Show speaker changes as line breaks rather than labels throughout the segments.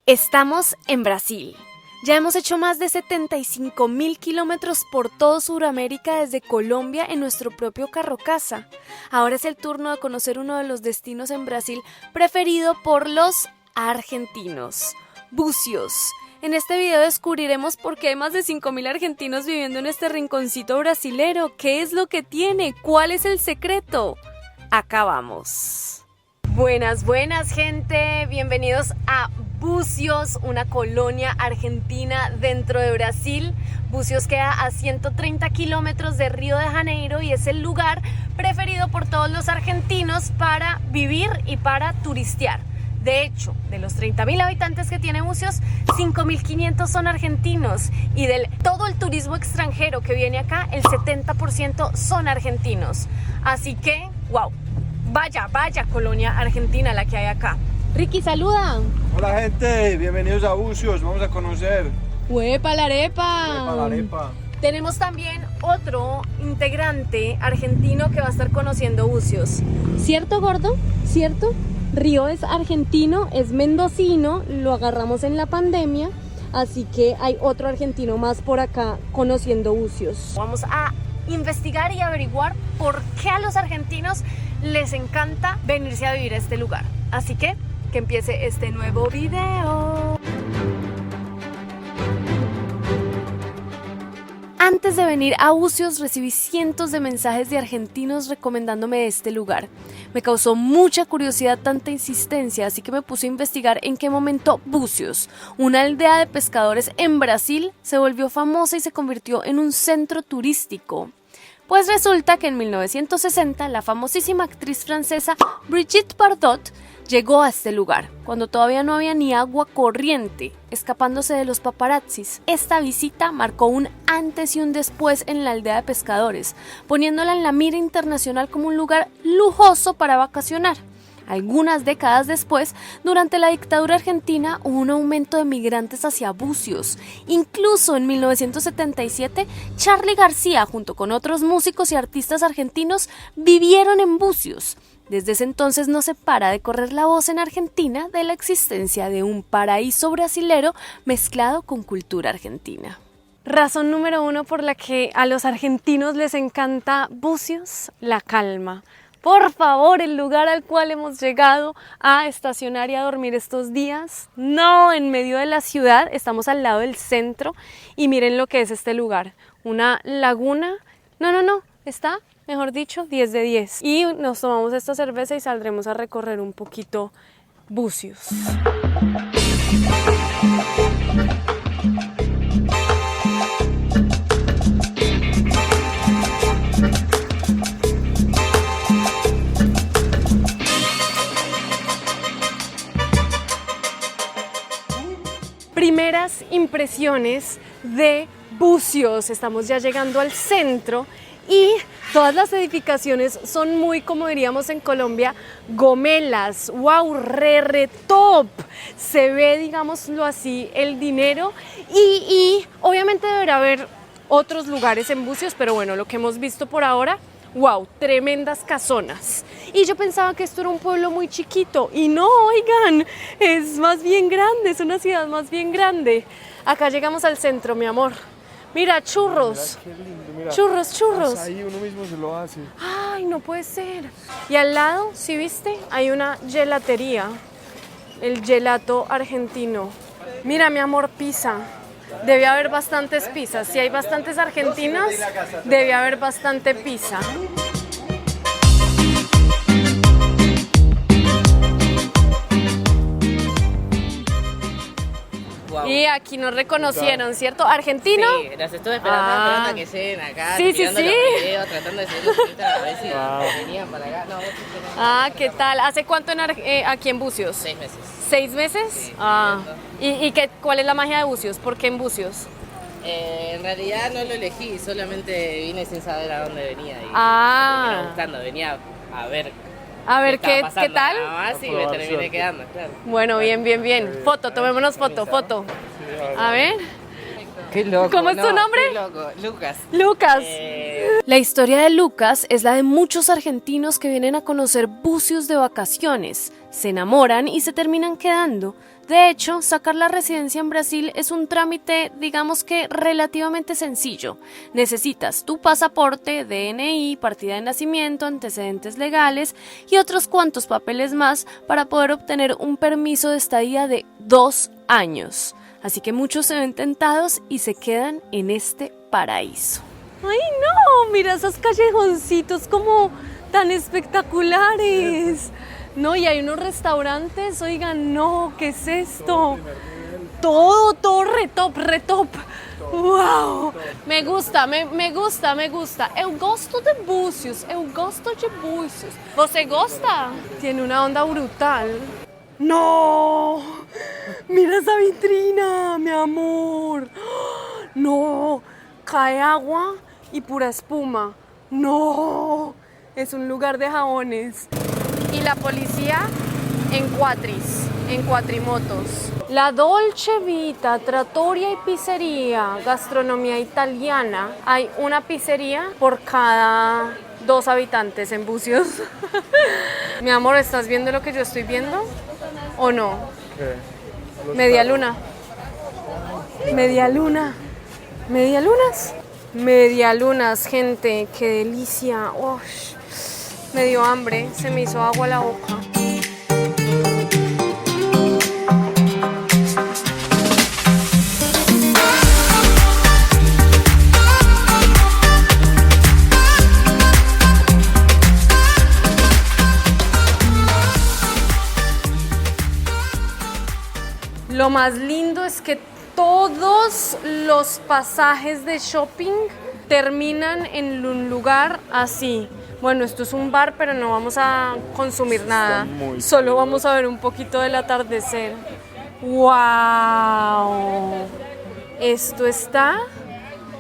Estamos en Brasil. Ya hemos hecho más de 75.000 kilómetros por todo Sudamérica desde Colombia en nuestro propio carro-casa. Ahora es el turno de conocer uno de los destinos en Brasil preferido por los argentinos, Búzios. En este video descubriremos por qué hay más de 5.000 argentinos viviendo en este rinconcito brasilero. ¿Qué es lo que tiene? ¿Cuál es el secreto? Acá vamos. Buenas, gente. Bienvenidos a Búzios, una colonia argentina dentro de Brasil. Búzios queda a 130 kilómetros de Río de Janeiro y es el lugar preferido por todos los argentinos para vivir y para turistear. De hecho, de los 30.000 habitantes que tiene Búzios, 5.500 son argentinos y de todo el turismo extranjero que viene acá, el 70% son argentinos. Así que, wow, vaya colonia argentina la que hay acá. Ricky, saluda.
Hola gente, bienvenidos a Búzios, vamos a conocer.
¡Huepa la arepa!
¡Huepa la arepa!
Tenemos también otro integrante argentino que va a estar conociendo Búzios. ¿Cierto, gordo? ¿Cierto? Río es argentino, es mendocino, lo agarramos en la pandemia, así que hay otro argentino más por acá conociendo Búzios. Vamos a investigar y averiguar por qué a los argentinos les encanta venirse a vivir a este lugar. Así que empiece este nuevo video. Antes de venir a Búzios recibí cientos de mensajes de argentinos recomendándome este lugar. Me causó mucha curiosidad tanta insistencia, así que me puse a investigar en qué momento Búzios, una aldea de pescadores en Brasil, se volvió famosa y se convirtió en un centro turístico. Pues resulta que en 1960 la famosísima actriz francesa Brigitte Bardot llegó a este lugar, cuando todavía no había ni agua corriente, escapándose de los paparazzis. Esta visita marcó un antes y un después en la aldea de pescadores, poniéndola en la mira internacional como un lugar lujoso para vacacionar. Algunas décadas después, durante la dictadura argentina, hubo un aumento de migrantes hacia Búzios. Incluso en 1977, Charly García, junto con otros músicos y artistas argentinos, vivieron en Búzios. Desde ese entonces no se para de correr la voz en Argentina de la existencia de un paraíso brasilero mezclado con cultura argentina. Razón número 1 por la que a los argentinos les encanta Búzios: la calma. Por favor, el lugar al cual hemos llegado a estacionar y a dormir estos días, no en medio de la ciudad, estamos al lado del centro y miren lo que es este lugar, una laguna, está, mejor dicho, 10 de 10. Y nos tomamos esta cerveza y saldremos a recorrer un poquito Búzios. Primeras impresiones de Búzios. Estamos ya llegando al centro y todas las edificaciones son muy, como diríamos en Colombia, gomelas. ¡Wow! Re top. Se ve, digámoslo así, el dinero y obviamente deberá haber otros lugares en Búzios, pero bueno, lo que hemos visto por ahora, ¡wow! Tremendas casonas. Y yo pensaba que esto era un pueblo muy chiquito y no, oigan, es más bien grande, es una ciudad más bien grande. Acá llegamos al centro, mi amor. Mira, churros.
Mira, qué lindo, mira.
Churros.
Ahí uno mismo se lo hace.
Ay, no puede ser. Y al lado, ¿sí viste? Hay una gelatería, el gelato argentino. Mira, mi amor, pizza. Debe haber bastantes pizzas. Si hay bastantes argentinos, debe haber bastante pizza.
Wow.
Y aquí nos reconocieron, ¿cierto? ¿Argentino?
Sí, los estuve esperando a que lleguen acá,
Sí.
tirando los videos, tratando de subir los tweets a ver si venían para acá. No,
¿Qué tal? ¿Hace cuánto aquí en Búzios?
6 meses.
¿6 meses?
Sí,
¿Y cuál es la magia de Búzios? ¿Por qué en Búzios?
En realidad no lo elegí, solamente vine sin saber a dónde venía. Y venía buscando, venía a ver.
A ver, ¿qué tal?
Nada más y me terminé quedando, claro.
Bueno, bien. Foto, tomémonos foto. A ver.
Qué loco.
¿Cómo es tu nombre?
Qué loco, Lucas.
Lucas. La historia de Lucas es la de muchos argentinos que vienen a conocer Búzios de vacaciones, se enamoran y se terminan quedando. De hecho, sacar la residencia en Brasil es un trámite, digamos que relativamente sencillo. Necesitas tu pasaporte, DNI, partida de nacimiento, antecedentes legales y otros cuantos papeles más para poder obtener un permiso de estadía de 2 años. Así que muchos se ven tentados y se quedan en este paraíso. ¡Ay, no! Mira esos callejoncitos como tan espectaculares. No, y hay unos restaurantes, oigan, no, ¿qué es esto? Todo re top. ¡Wow! Me gusta. Eu gosto de Búzios. ¿Você gosta? Tiene una onda brutal. ¡No! ¡Mira esa vitrina, mi amor! ¡No! Cae agua y pura espuma. ¡No! Es un lugar de jabones. Y la policía en cuatrimotos. La Dolce Vita, trattoria y pizzería, gastronomía italiana. Hay una pizzería por cada 2 habitantes en Búzios. Mi amor, ¿estás viendo lo que yo estoy viendo? ¿O no?
¿Qué?
Medialunas. Medialunas, gente, qué delicia. Ush. Me dio hambre, se me hizo agua la boca. Lo más lindo es que todos los pasajes de shopping terminan en un lugar así. Bueno, esto es un bar, pero no vamos a consumir nada. Solo vamos a ver un poquito del atardecer. ¡Wow! Esto está...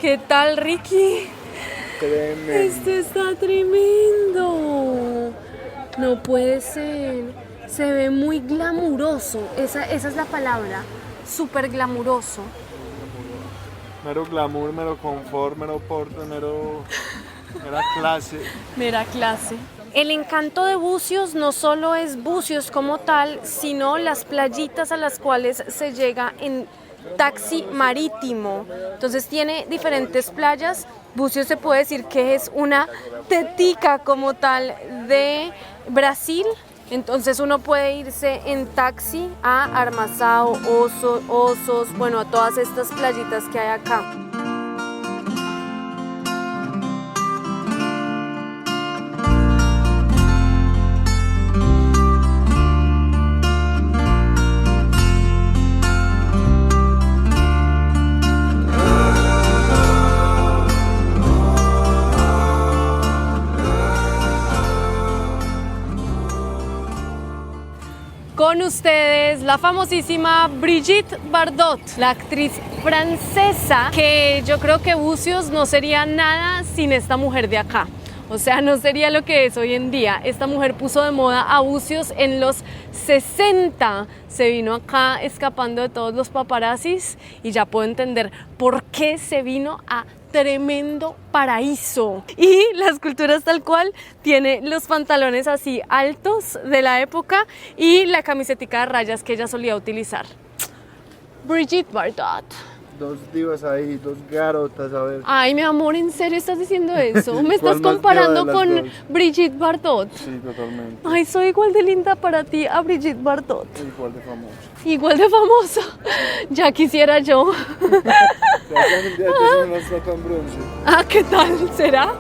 ¿Qué tal, Ricky?
Tremendo.
Esto está tremendo. No puede ser. Se ve muy glamuroso. Esa es la palabra. Súper glamuroso.
Mero glamour, mero confort, mero porte, mera clase.
Mera clase. El encanto de Búzios no solo es Búzios como tal, sino las playitas a las cuales se llega en taxi marítimo. Entonces tiene diferentes playas. Búzios se puede decir que es una tetica como tal de Brasil. Entonces uno puede irse en taxi a Armaçao, Osos, bueno, a todas estas playitas que hay acá. Con ustedes, la famosísima Brigitte Bardot, la actriz francesa, que yo creo que Búzios no sería nada sin esta mujer de acá. O sea, no sería lo que es hoy en día. Esta mujer puso de moda a Búzios en los 60. Se vino acá escapando de todos los paparazzis y ya puedo entender por qué se vino a tremendo paraíso. Y la escultura es tal cual, tiene los pantalones así altos de la época y la camisetica de rayas que ella solía utilizar. Brigitte Bardot.
Dos divas ahí, dos garotas, a ver.
Ay, mi amor, ¿en serio estás diciendo eso? ¿Me estás
¿Cuál más
comparando
diva de
con
las dos?
Brigitte Bardot?
Sí, totalmente.
Ay, soy igual de linda para ti a Brigitte Bardot.
Igual de famoso.
Igual de famosa. Ya quisiera yo.
Ya que el día que se nos toca en bronce.
Ah, ¿qué tal? ¿Será?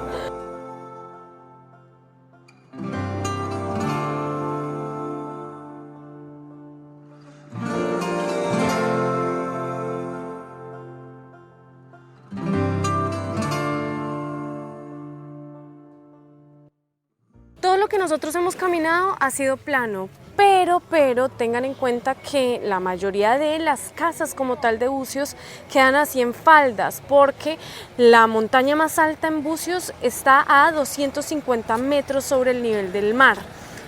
Todo lo que nosotros hemos caminado ha sido plano, pero tengan en cuenta que la mayoría de las casas como tal de Búzios quedan así en faldas, porque la montaña más alta en Búzios está a 250 metros sobre el nivel del mar.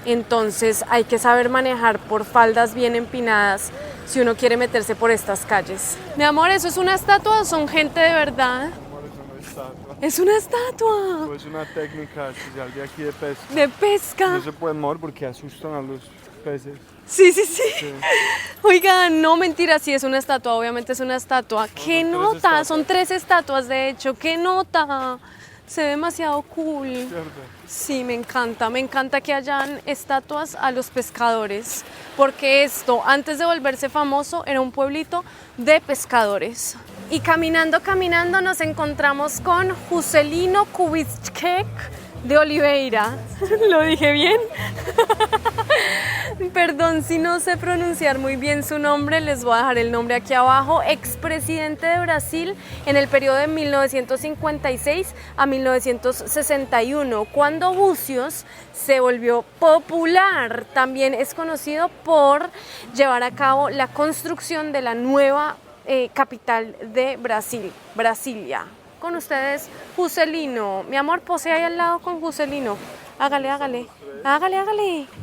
Entonces hay que saber manejar por faldas bien empinadas si uno quiere meterse por estas calles. Mi amor, ¿eso es una estatua o son gente de verdad? Es una estatua.
Es una técnica especial de aquí de pesca.
De pesca.
No se pueden mover porque asustan a los peces.
Sí. Oigan, no, mentira, sí es una estatua, obviamente es una estatua. ¡Qué nota! Son 3 estatuas, de hecho. ¡Qué nota! Se ve demasiado cool. Sí, me encanta que hayan estatuas a los pescadores, porque esto, antes de volverse famoso, era un pueblito de pescadores. Y caminando nos encontramos con Juscelino Kubitschek de Oliveira. ¿Lo dije bien? Perdón si no sé pronunciar muy bien su nombre, les voy a dejar el nombre aquí abajo. Expresidente de Brasil en el periodo de 1956 a 1961, cuando Buzios se volvió popular. También es conocido por llevar a cabo la construcción de la nueva capital de Brasil, Brasilia. Con ustedes, Juscelino. Mi amor, posee ahí al lado con Juscelino. Hágale.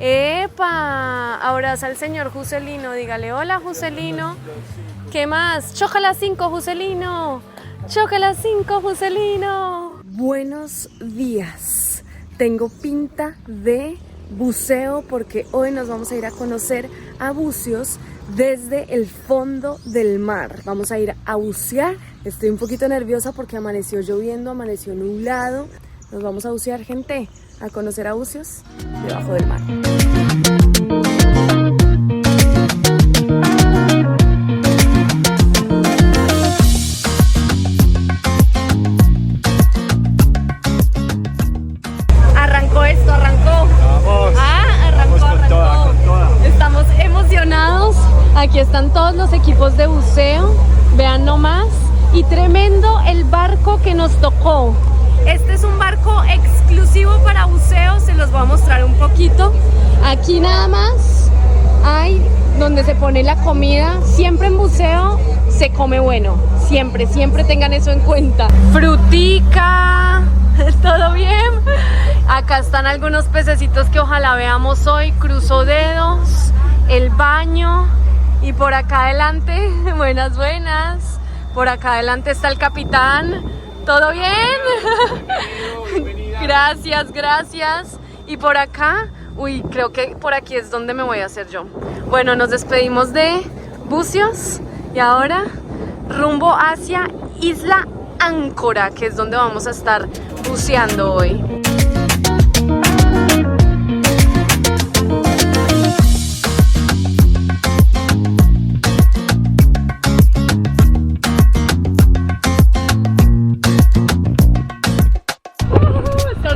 ¡Epa! Abraza al señor Juscelino. Dígale, hola, Juscelino. ¿Qué más? ¡Chócala 5, Juscelino! ¡Chócala 5, Juscelino! Buenos días. Tengo pinta de buceo porque hoy nos vamos a ir a conocer a Buzios desde el fondo del mar. Vamos a ir a bucear. Estoy un poquito nerviosa porque amaneció lloviendo, amaneció nublado. Nos vamos a bucear, gente, a conocer a Buzios debajo del mar. Arrancó.
Vamos.
Arrancó.
Con toda.
Estamos emocionados. Aquí están todos los equipos de buceo. Vean nomás. Y tremendo el barco que nos tocó. Este es un barco exclusivo para buceo, se los voy a mostrar un poquito. Aquí nada más hay donde se pone la comida. Siempre en buceo se come bueno, siempre tengan eso en cuenta. Frutica, ¿todo bien? Acá están algunos pececitos que ojalá veamos hoy. Cruzo dedos, el baño y por acá adelante, buenas. Por acá adelante está el capitán. ¿Todo bien? Gracias. Y por acá, creo que por aquí es donde me voy a hacer yo. Bueno, nos despedimos de Buzios y ahora rumbo hacia Isla Áncora, que es donde vamos a estar buceando hoy.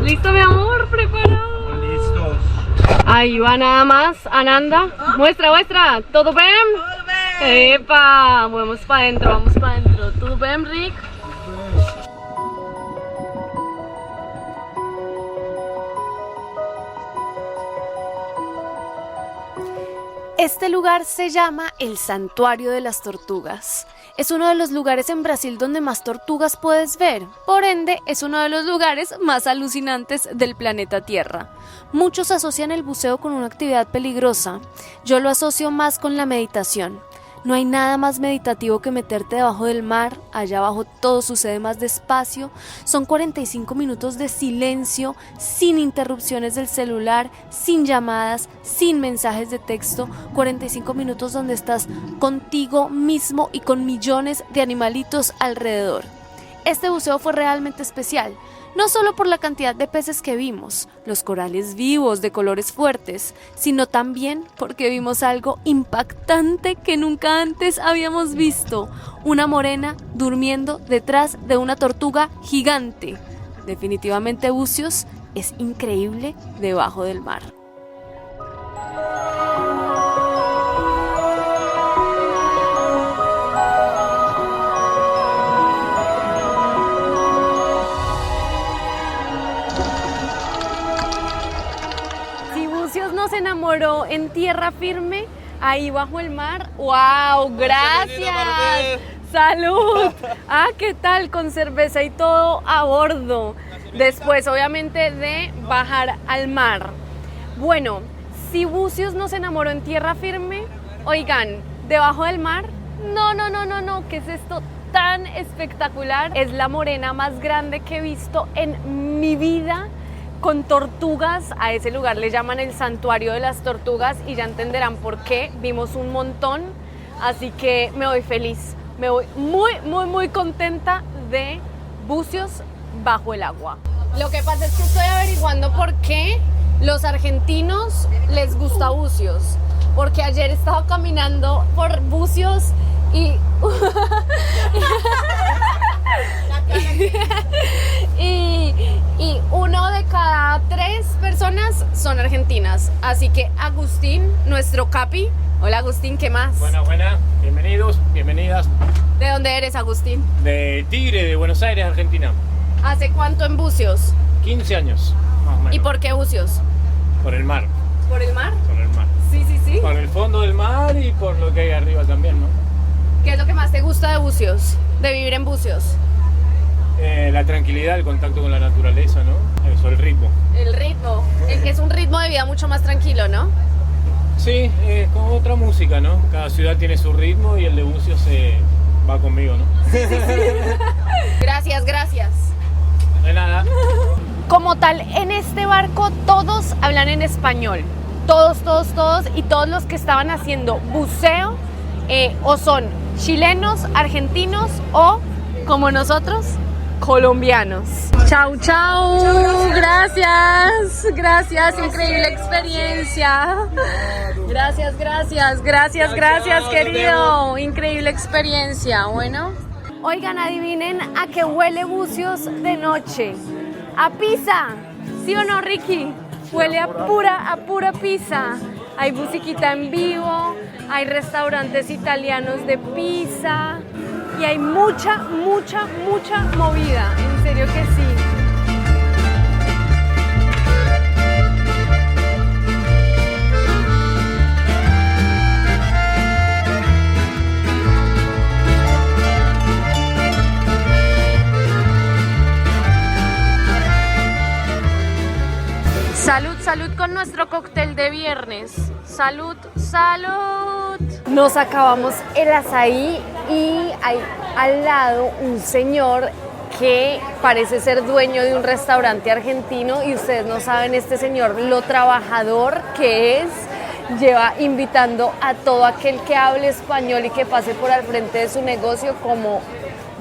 ¿Listo, mi amor? ¿Preparado?
Listos.
Ahí va nada más, Ananda. Muestra. ¿Todo bien?
Todo bien.
¡Epa! Vamos para adentro. ¿Todo bien, Rick? Este lugar se llama el Santuario de las Tortugas. Es uno de los lugares en Brasil donde más tortugas puedes ver. Por ende, es uno de los lugares más alucinantes del planeta Tierra. Muchos asocian el buceo con una actividad peligrosa. Yo lo asocio más con la meditación. No hay nada más meditativo que meterte debajo del mar. Allá abajo todo sucede más despacio. Son 45 minutos de silencio, sin interrupciones del celular, sin llamadas, sin mensajes de texto. 45 minutos donde estás contigo mismo y con millones de animalitos alrededor. Este buceo fue realmente especial. No solo por la cantidad de peces que vimos, los corales vivos de colores fuertes, sino también porque vimos algo impactante que nunca antes habíamos visto: una morena durmiendo detrás de una tortuga gigante. Definitivamente Buzios es increíble debajo del mar. Se enamoró en tierra firme, ahí bajo el mar. ¡Wow! ¡Gracias! ¡Salud! ¿Qué tal? Con cerveza y todo a bordo. Después, obviamente, de bajar al mar. Bueno, si Buzios no se enamoró en tierra firme, oigan, debajo del mar, no. ¿Qué es esto tan espectacular? Es la morena más grande que he visto en mi vida. con tortugas. A ese lugar le llaman el Santuario de las Tortugas y ya entenderán por qué. Vimos un montón, así que me voy feliz. Me voy muy contenta de buceos bajo el agua. Lo que pasa es que estoy averiguando por qué los argentinos les gusta buceos. Porque ayer estaba caminando por buceos y uno de cada 3 personas son argentinas. Así que Agustín, nuestro capi. Hola Agustín, ¿qué más?
Buenas, bienvenidos, bienvenidas.
¿De dónde eres, Agustín?
De Tigre, de Buenos Aires, Argentina.
¿Hace cuánto en buceos?
15 años, más o menos.
¿Y por qué buceos?
Por el mar.
¿Por el mar?
Por el mar.
Sí.
Por el fondo del mar y por lo que hay arriba también, ¿no?
¿Qué es lo que más te gusta de buceos? De vivir en buceos.
La tranquilidad, el contacto con la naturaleza, ¿no? Eso, el ritmo.
El ritmo. El que es un ritmo de vida mucho más tranquilo, ¿no?
Sí, es como otra música, ¿no? Cada ciudad tiene su ritmo y el de buceos va conmigo, ¿no?
Gracias.
De nada.
Como tal, en este barco todos hablan en español. Todos. Y todos los que estaban haciendo buceo o son chilenos, argentinos o, como nosotros, colombianos. Chau. Gracias. Increíble experiencia. Gracias, querido. Increíble experiencia. Bueno. Oigan, adivinen a qué huele buceos de noche. A pizza. ¿Sí o no, Ricky? Huele a pura pizza. Hay musiquita en vivo, hay restaurantes italianos de pizza y hay mucha movida. En serio que sí. Salud con nuestro cóctel de viernes. Salud. Nos acabamos el azaí y hay al lado un señor que parece ser dueño de un restaurante argentino y ustedes no saben este señor lo trabajador que es. Lleva invitando a todo aquel que hable español y que pase por al frente de su negocio como: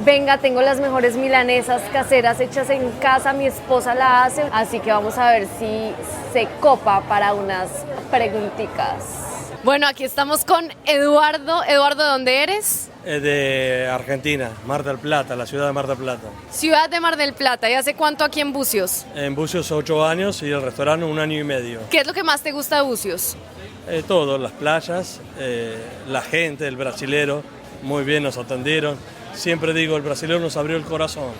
venga, tengo las mejores milanesas caseras hechas en casa, mi esposa la hace. Así que vamos a ver si se copa para unas preguntitas. Bueno, aquí estamos con Eduardo. Eduardo, ¿de dónde eres?
De Argentina, Mar del Plata, la ciudad de Mar del Plata.
Ciudad de Mar del Plata. ¿Y hace cuánto aquí en Bucios?
En Bucios 8 años y el restaurante 1 año y medio.
¿Qué es lo que más te gusta de Bucios?
Todo, las playas, la gente, el brasilero, muy bien nos atendieron. Siempre digo, el brasilero nos abrió el corazón.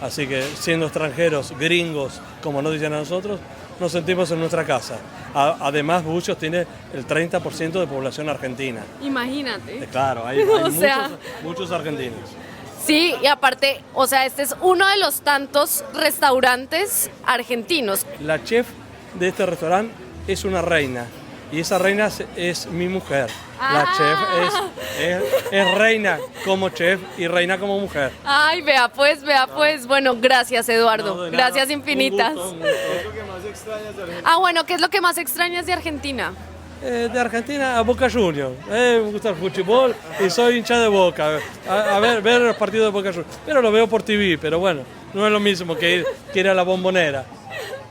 Así que siendo extranjeros, gringos, como nos dicen a nosotros, nos sentimos en nuestra casa. Además, Bucios tiene el 30% de población argentina.
Imagínate.
Claro, hay muchos argentinos.
Sí, y aparte, o sea, este es uno de los tantos restaurantes argentinos.
La chef de este restaurante es una reina. Y esa reina es mi mujer. La chef es reina como chef y reina como mujer.
Ay, vea pues. Bueno, gracias, Eduardo.
No,
gracias infinitas.
Un gusto.
¿Qué es lo que más extrañas de Argentina?
Bueno, ¿qué es lo que más extrañas de Argentina?
De Argentina a Boca Juniors. Me gusta el fútbol y soy hincha de Boca. A ver los partidos de Boca Juniors. Pero lo veo por TV, pero bueno, no es lo mismo que ir a la Bombonera.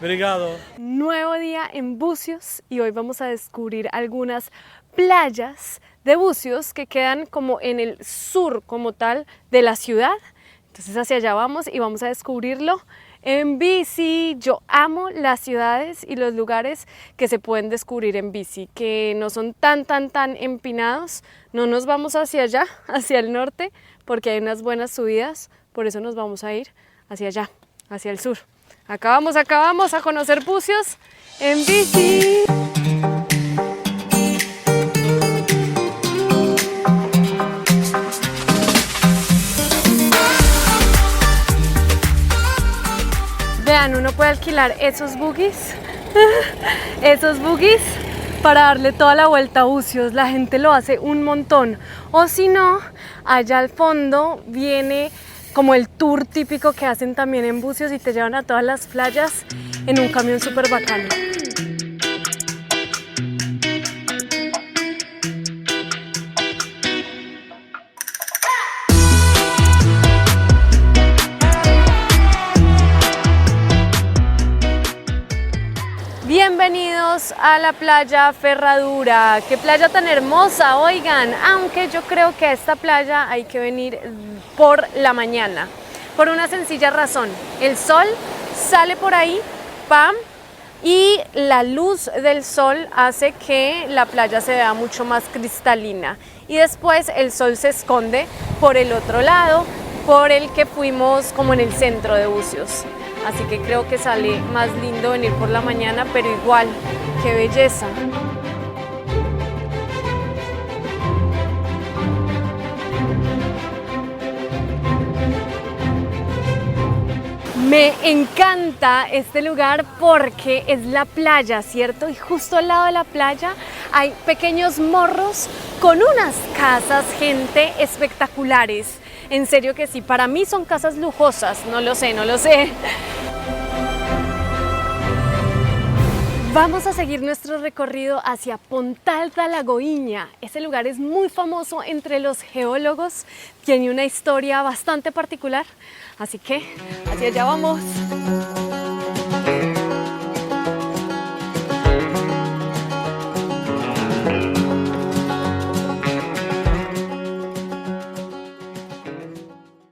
Obrigado.
Nuevo día en Bucios y hoy vamos a descubrir algunas playas de Bucios que quedan como en el sur como tal de la ciudad. Entonces hacia allá vamos y vamos a descubrirlo en bici. Yo amo las ciudades y los lugares que se pueden descubrir en bici, que no son tan empinados. No nos vamos hacia allá, hacia el norte, porque hay unas buenas subidas, por eso nos vamos a ir hacia allá, hacia el sur. Acá vamos a conocer Bucios en bici. Vean, uno puede alquilar esos buggies para darle toda la vuelta a Bucios. La gente lo hace un montón. O si no, allá al fondo viene como el tour típico que hacen también en Bucios y te llevan a todas las playas en un camión súper bacano. Bienvenidos a la playa Ferradura. Qué playa tan hermosa, oigan, aunque yo creo que a esta playa hay que venir por la mañana, por una sencilla razón: el sol sale por ahí, ¡pam!, y la luz del sol hace que la playa se vea mucho más cristalina, y después el sol se esconde por el otro lado, por el que fuimos como en el centro de Bucios. Así que creo que sale más lindo venir por la mañana, pero igual, qué belleza. Me encanta este lugar porque es la playa, ¿cierto? Y justo al lado de la playa hay pequeños morros con unas casas, gente, espectaculares. En serio que sí, para mí son casas lujosas, no lo sé. Vamos a seguir nuestro recorrido hacia Pontal da Lagoinha. Ese lugar es muy famoso entre los geólogos, tiene una historia bastante particular, así que hacia allá vamos.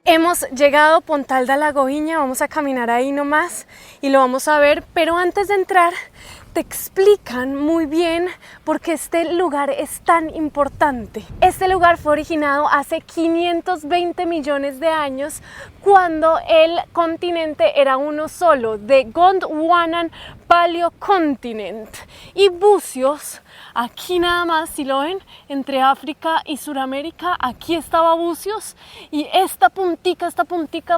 Hemos llegado a Pontal da Lagoinha, vamos a caminar ahí nomás y lo vamos a ver, pero antes de entrar te explican muy bien por qué este lugar es tan importante. Este lugar fue originado hace 520 millones de años, cuando el continente era uno solo, de Gondwana Paleocontinent, y Bucios, aquí nada más, si lo ven, entre África y Suramérica, aquí estaba Bucios, y esta puntica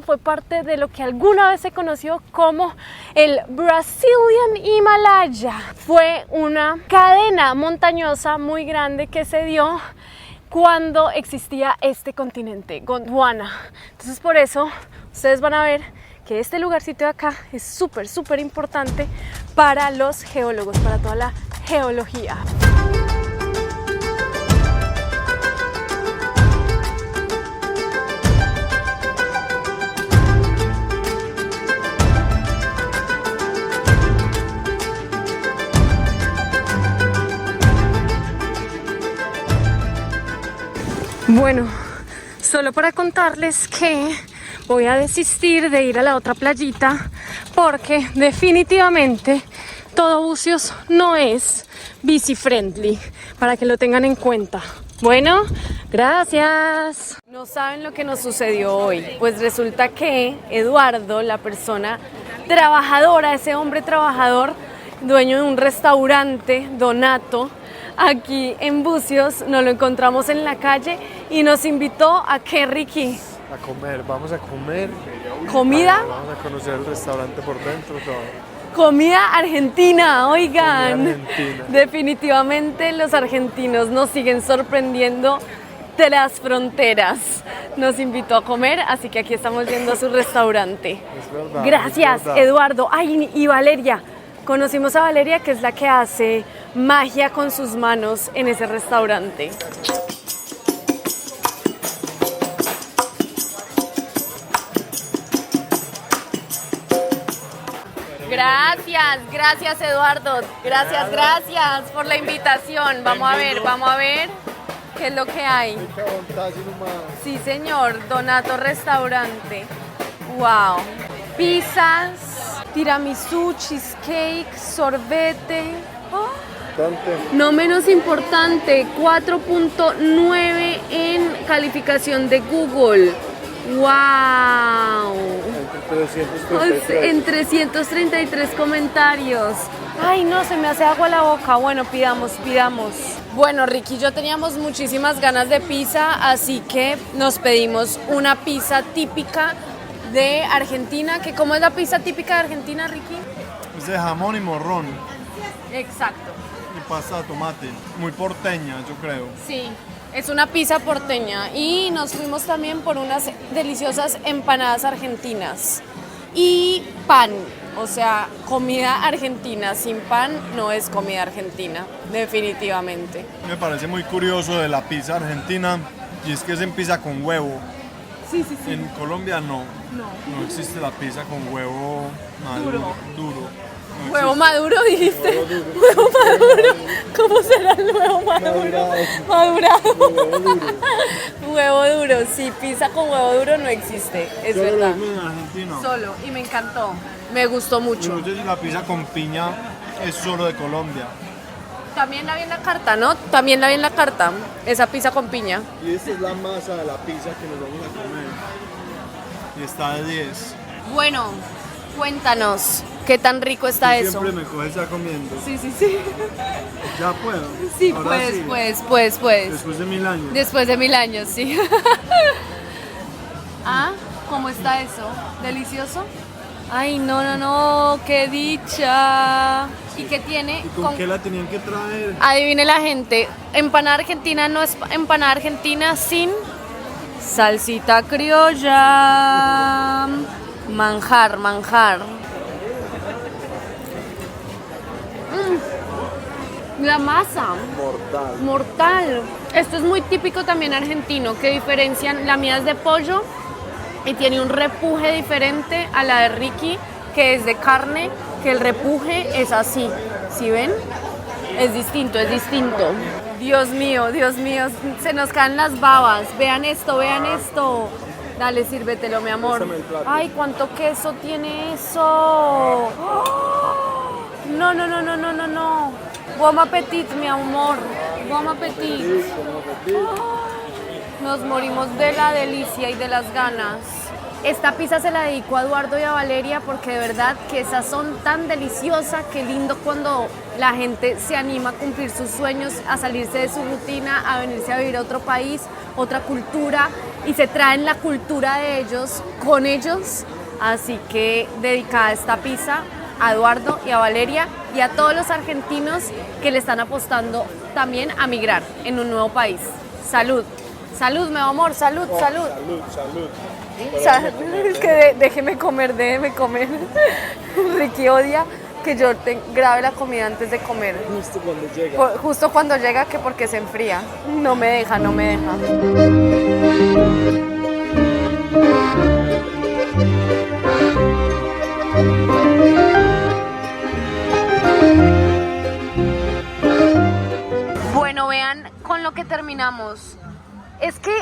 fue parte de lo que alguna vez se conoció como el Brazilian Himalaya. Fue una cadena montañosa muy grande que se dio cuando existía este continente, Gondwana. Entonces por eso ustedes van a ver que este lugarcito de acá es súper importante para los geólogos, para toda la geología. Bueno, solo para contarles que voy a desistir de ir a la otra playita porque definitivamente todo Bucios no es bici friendly, para que lo tengan en cuenta. Bueno, gracias. No saben lo que nos sucedió hoy. Pues resulta que Eduardo, la persona trabajadora, ese hombre trabajador, dueño de un restaurante, Donato, aquí en Bucios, nos lo encontramos en la calle y nos invitó a ¿qué, Ricky?
A comer, vamos a comer.
¿Comida?
Vamos a conocer el restaurante por dentro, todo.
Comida argentina, oigan.
Comida argentina.
Definitivamente los argentinos nos siguen sorprendiendo de las fronteras. Nos invitó a comer, así que aquí estamos yendo a su restaurante.
Es verdad.
Gracias,
es verdad.
Eduardo. Ay, y Valeria. Conocimos a Valeria, que es la que hace magia con sus manos en ese restaurante. Gracias Eduardo, gracias por la invitación. Vamos a ver qué es lo que hay. Sí señor, Donato Restaurante. Wow, pizzas, tiramisú, cheesecake, sorbete. Oh. No menos importante, 4.9 en calificación de Google. ¡Wow! En 333 comentarios. Ay, no, se me hace agua la boca. Bueno, pidamos. Bueno, Ricky y yo teníamos muchísimas ganas de pizza, así que nos pedimos una pizza típica de Argentina. ¿Cómo es la pizza típica de Argentina, Ricky?
Es de jamón y morrón.
Exacto.
Y pasta de tomate. Muy porteña, yo creo.
Sí. Es una pizza porteña y nos fuimos también por unas deliciosas empanadas argentinas y pan, O sea, comida argentina sin pan no es comida argentina, definitivamente.
Me parece muy curioso de la pizza argentina y es que es en pizza con huevo.
Sí.
En Colombia no existe la pizza con huevo duro. No
¿Huevo
existe.
maduro dijiste? ¿Huevo maduro? ¿Cómo será el huevo maduro? Madurado. Huevo duro, sí, pizza con huevo duro no existe, es
Solo
verdad.
lo venden en Argentina.
Solo, y me encantó, me gustó mucho.
No sé si la pizza con piña es solo de Colombia.
También la vi en la carta, ¿no? También la vi en la carta, esa pizza con piña.
Y esta es la masa de la pizza que nos vamos a comer. Y está de 10.
Bueno, cuéntanos, ¿qué tan rico está eso?
Siempre me coge estar comiendo.
Sí.
Ya puedo.
Sí,
Ahora
puedes.
Después de 1000 años.
Después de 1000 años, sí. Ah, ¿cómo está eso? ¿Delicioso? Ay, no, qué dicha. ¿Y qué tiene?
¿Y con qué la tenían que traer?
Adivine la gente, empanada argentina no es empanada argentina sin salsita criolla. Manjar. La masa. Mortal. Esto es muy típico también argentino, que diferencian, la mía es de pollo y tiene un repuje diferente a la de Ricky, que es de carne, que el repuje es así. ¿Sí ven? Es distinto. Dios mío, se nos caen las babas. Vean esto. Dale, sírvetelo, mi amor. Ay, cuánto queso tiene eso. ¡Oh! No. Bon appetit, mi amor. Bon appetit. Nos morimos de la delicia y de las ganas. Esta pizza se la dedico a Eduardo y a Valeria porque de verdad que sazón tan deliciosa, qué lindo cuando la gente se anima a cumplir sus sueños, a salirse de su rutina, a venirse a vivir a otro país, otra cultura y se traen la cultura de ellos con ellos. Así que dedicada esta pizza a Eduardo y a Valeria y a todos los argentinos que le están apostando también a migrar en un nuevo país. Salud, mi amor, salud. Es que déjeme comer. Ricky odia que yo grabe la comida antes de comer. Justo cuando llega, que porque se enfría. No me deja. Bueno, vean con lo que terminamos. Es que,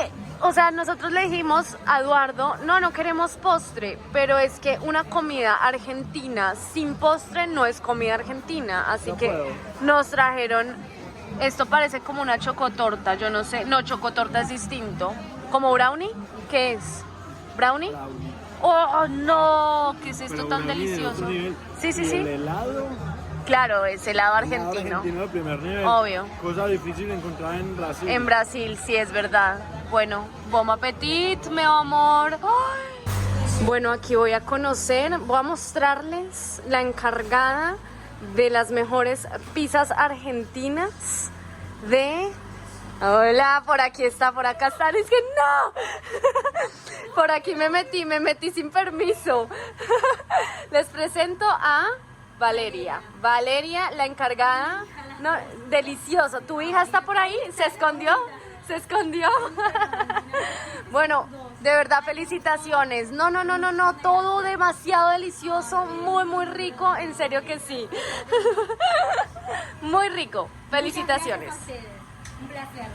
o sea, nosotros le dijimos a Eduardo, no queremos postre, pero es que una comida argentina sin postre no es comida argentina, así que nos trajeron, esto parece como una chocotorta, yo no sé, no, chocotorta es distinto, ¿como brownie? ¿Qué es? ¿Brownie? Oh, no, ¿qué es esto tan delicioso? Sí.
El helado.
Claro, es helado argentino.
De primer nivel.
Obvio.
Cosa difícil de encontrar en Brasil.
En Brasil, sí, es verdad. Bueno, bon appetit, mi amor. Ay. Bueno, aquí voy a mostrarles la encargada de las mejores pizzas argentinas de... Hola, por aquí está, por acá está. Es que no. Por aquí me metí sin permiso. Les presento a... Valeria, la encargada, no, delicioso. ¿Tu hija está por ahí? ¿Se escondió? Bueno, de verdad felicitaciones. No, todo demasiado delicioso, muy rico, en serio que sí. Muy rico, felicitaciones.
Un placer.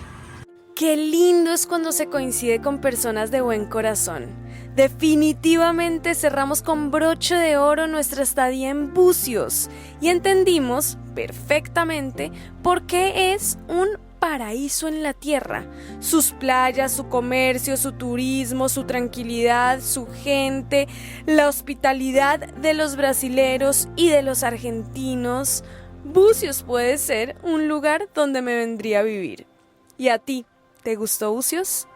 Qué lindo es cuando se coincide con personas de buen corazón. Definitivamente cerramos con broche de oro nuestra estadía en Bucios y entendimos perfectamente por qué es un paraíso en la tierra. Sus playas, su comercio, su turismo, su tranquilidad, su gente, la hospitalidad de los brasileros y de los argentinos. Bucios puede ser un lugar donde me vendría a vivir. ¿Y a ti? ¿Te gustó Bucios?